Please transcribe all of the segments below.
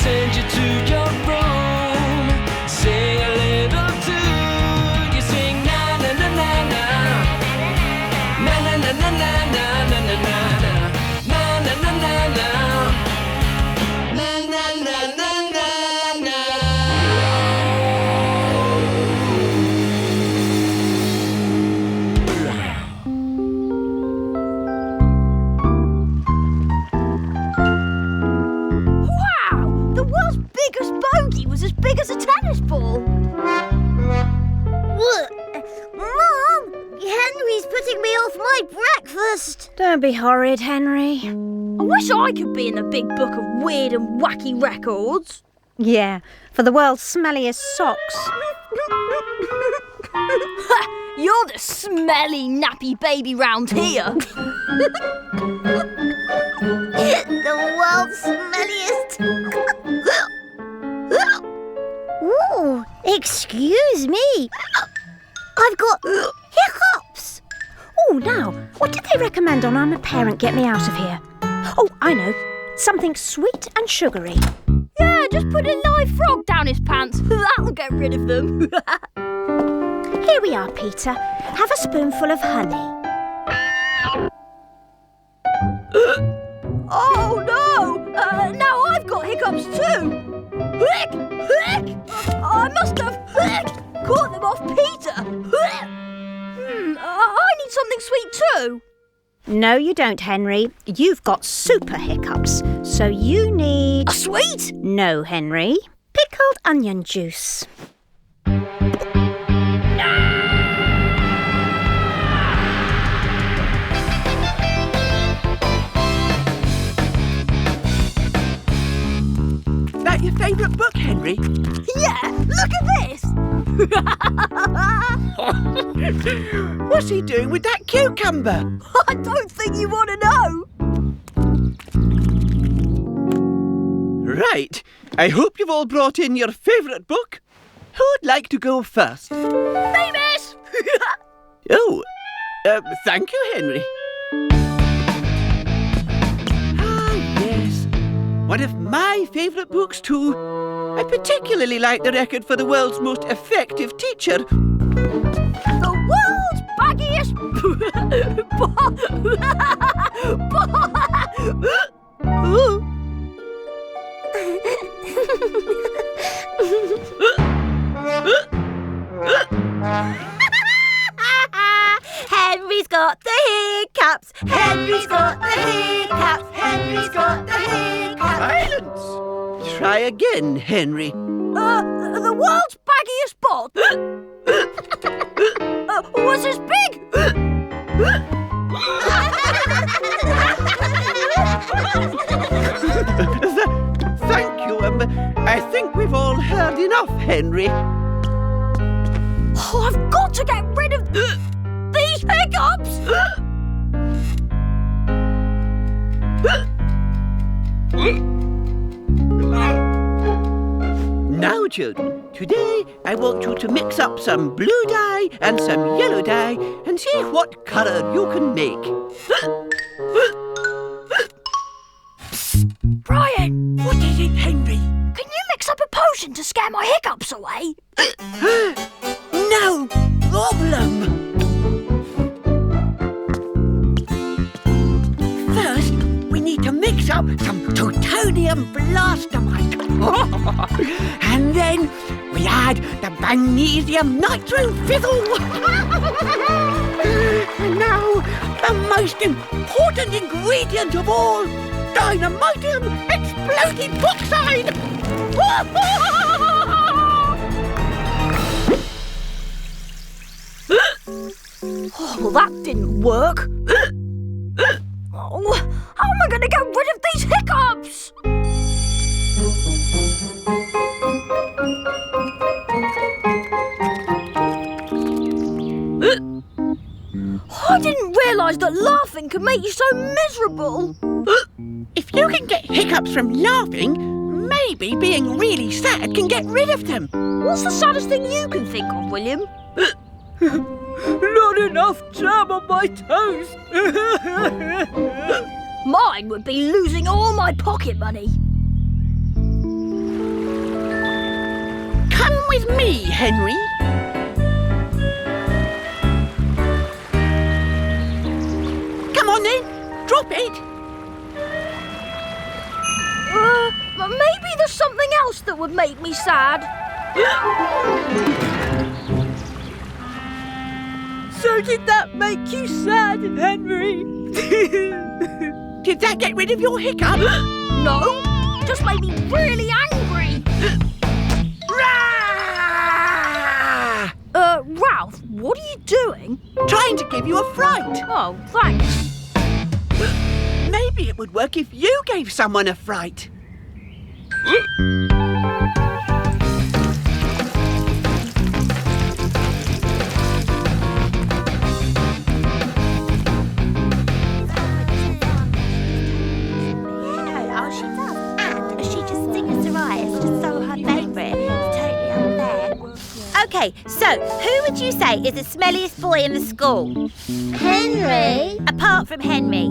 send you to your room. Sing a little tune. You sing na na na na na. Na na na na na na na na na. Na na na na na. Na na na na na na. Wow! The world's biggest bogey was as big as a tennis ball. Mom, Henry's putting me off my breakfast. Don't be horrid, Henry. I wish I could be in the big book of weird and wacky records. Yeah, for the world's smelliest socks. You're the smelly, nappy baby round here. The world's smelliest. Ooh, excuse me. I've got hiccups. Oh, now, what did they recommend on I'm a Parent Get Me Out of Here? Oh, I know. Something sweet and sugary. Yeah, just put a live frog down his pants. That'll get rid of them. Here we are, Peter. Have a spoonful of honey. Oh no! Now I've got hiccups too. Hick! Hick! I must have caught them off Peter. I need something sweet too. No, you don't, Henry. You've got super hiccups, so you need... A sweet? No, Henry. Pickled onion juice. That your favourite book, Henry? Yeah, look at this. What's he doing with that cucumber? I don't think you want to know. Right. I hope you've all brought in your favourite book. Who'd like to go first? Me, miss. Oh, thank you, Henry. Ah, yes. One of my favourite books, too. I particularly like the record for the world's most effective teacher. The world's baggiest... Henry's got the hiccups. Henry's got the hiccups. Henry's got the hiccups. Silence! Try again, Henry. The world's baggiest bot was as big. Thank you. I think we've all heard enough, Henry. Oh, I've got to get rid of these hiccups. Now, children, today I want you to mix up some blue dye and some yellow dye and see what colour you can make. Brian, What is it, Henry? can you mix up a potion to scare my hiccups away? No problem. First, we need to mix up some plutonium blastamite. And then we add the magnesium nitrofizzle. And now, the most important ingredient of all, dynamitium exploded bauxite. Oh, well, that didn't work. Oh, how am I going to get rid of these hiccups? I didn't realise that laughing could make you so miserable. If you can get hiccups from laughing, maybe being really sad can get rid of them. What's the saddest thing you can think of, William? Not enough jam on my toast. Mine would be losing all my pocket money. with me, Henry. Come on then, drop it. Maybe there's something else that would make me sad. So did that make you sad, Henry? Did that get rid of your hiccup? No, just made me really angry. Rah! Ralph, what are you doing? Trying to give you a fright. Oh, thanks. Maybe it would work if you gave someone a fright. Okay, so who would you say is the smelliest boy in the school? Henry? Apart from Henry.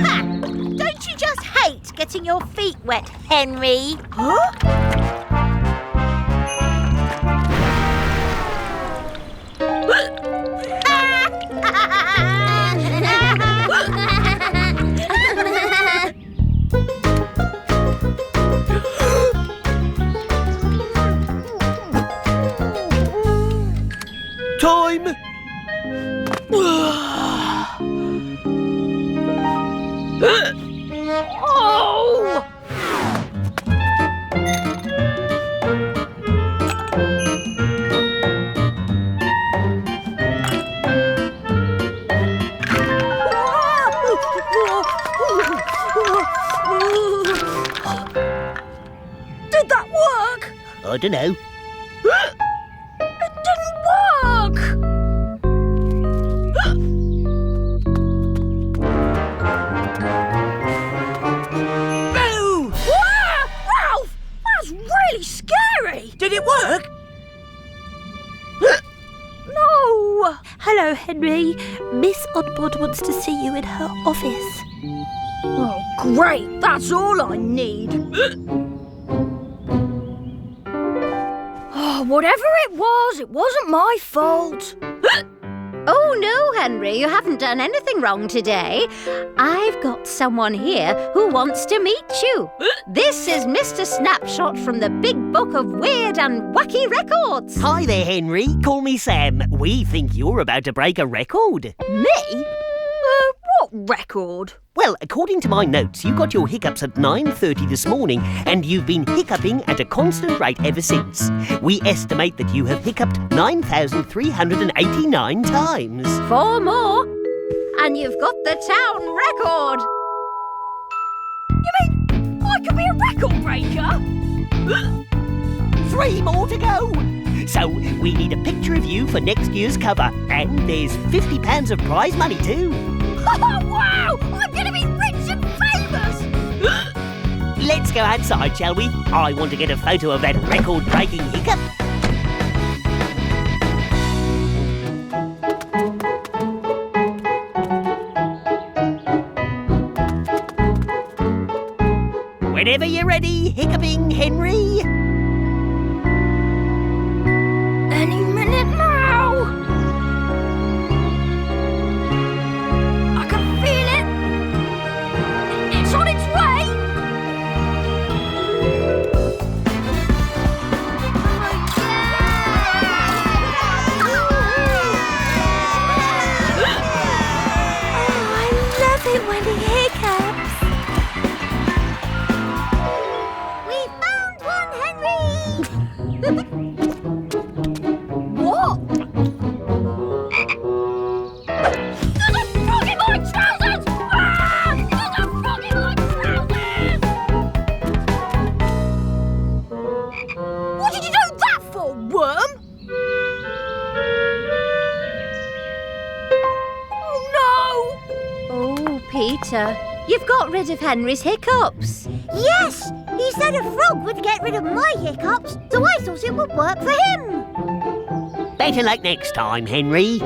Ha! Don't you just hate getting your feet wet, Henry? Huh? Time. Oh! Did that work? I don't know. It didn't work! Boo! Ralph! That's really scary! Did it work? No! Hello, Henry. Miss Oddbod wants to see you in her office. Oh, great! That's all I need. Oh, whatever it wasn't my fault. Oh, no, Henry, you haven't done anything wrong today. I've got someone here who wants to meet you. This is Mr. Snapshot from the Big Book of Weird and Wacky Records. Hi there, Henry. Call me Sam. We think you're about to break a record. Me? What record? Well, according to my notes, you got your hiccups at 9:30 this morning, and you've been hiccuping at a constant rate ever since. We estimate that you have hiccuped 9,389 times. 4 more, and you've got the town record. You mean I could be a record breaker? 3 more to go. So, we need a picture of you for next year's cover, and there's £50 of prize money too. Oh, wow! I'm going to be rich and famous! Let's go outside, shall we? I want to get a photo of that record-breaking hiccup. Whenever you're ready, hiccuping Henry. Any minute now! I can feel it! It's on its way! Oh, I love it when he hiccups. We found one, Henry! What? There's a frog in my trousers! Ah! There's a frog in my trousers! What did you do that for, worm? Oh, no! Oh, Peter, you've got rid of Henry's hiccups. Yes, he said a frog would get rid of my hiccups, so I thought it would work for him. Better luck next time, Henry.